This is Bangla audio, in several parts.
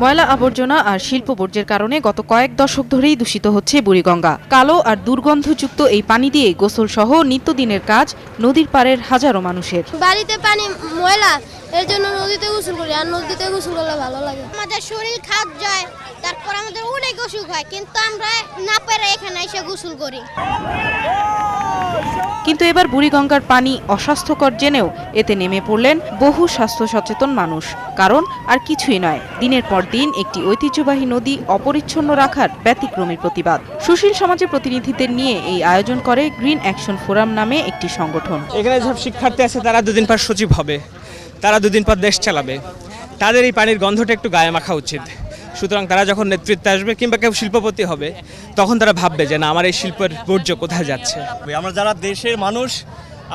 ময়লা আবর্জনা আর শিল্প বর্জ্যের কারণে গত কয়েক দশক ধরেই দূষিত হচ্ছে বুড়িগঙ্গা। কালো আর দুর্গন্ধযুক্ত এই পানি দিয়ে গোসল সহ নিত্যদিনের কাজ নদীর পাড়ের হাজারো মানুষের। বাড়িতে পানি ময়লা, এর জন্য নদীতে গোসল করি, আর নদীতে গোসল করলে ভালো লাগে। আমাদের শরীর খারাপ যায়, তারপর আমাদের অনেক অসুখ হয়, কিন্তু আমরা না পেরে এখানে এসে গোসল করি। কিন্তু এবার বুড়িগঙ্গার পানি অস্বাস্থ্যকর জেনেও এতে নেমে পড়লেন বহু স্বাস্থ্য সচেতন মানুষ। কারণ আর কিছুই নয়, দিনের পর দিন একটি ঐতিহ্যবাহী নদী অপরিচ্ছন্ন রাখার ব্যতিক্রমী প্রতিবাদ। সুশীল সমাজের প্রতিনিধিদের নিয়ে এই আয়োজন করে গ্রিন অ্যাকশন ফোরাম নামে একটি সংগঠন। এখানে যেসব শিক্ষার্থী আছে তারা দুদিন পর সচিব হবে, তারা দুদিন পর দেশ চালাবে, তাদের এই পানির গন্ধটা একটু গায়ে মাখা উচিত। সুতরাং তারা যখন নেতৃত্বে আসবে কিংবা কেউ শিল্পপতি হবে, তখন তারা ভাববে যে না, আমার এই শিল্পের বর্জ্য কোথায় যাচ্ছে। আমরা যারা দেশের মানুষ,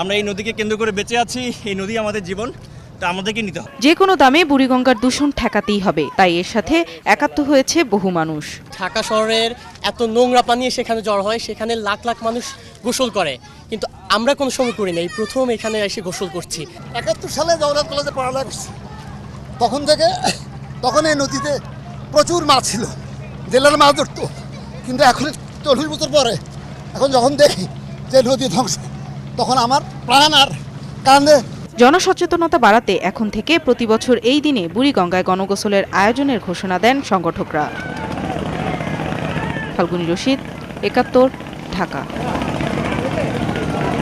আমরা এই নদীকে কেন্দ্র করে বেঁচে আছি, এই নদী আমাদের জীবন, তা আমাদেরকে নিতে হবে। যে কোনো দামে বুড়িগঙ্গার দূষণ ঠেকাতেই হবে, তাই এর সাথে একাত্ম হয়েছে বহু মানুষ। ঢাকা শহরের এত নোংরা পানি সেখানে জড় হয়, সেখানে লাখ লাখ মানুষ গোসল করে, কিন্তু আমরা কোনো সময় করি না, এই প্রথম এখানে এসে গোসল করছি। 71 সালে জগন্নাথ কলেজে পড়ালেখা করছি, তখন এই নদীতে প্রচুর মাছ ছিল, জেলের মাছ ধরতো। কিন্তু এখন 40 বছর পরে এখন যখন দেখি যে নদী ধ্বংস, তখন আমার প্রাণ আর কান্দে। জনসচেতনতা বাড়াতে এখন থেকে প্রতি বছর এই দিনে বুড়িগঙ্গায় গণগোসলের আয়োজনের ঘোষণা দেন সংগঠকরা। ফাল্গুনী রশিদ, 71, ঢাকা।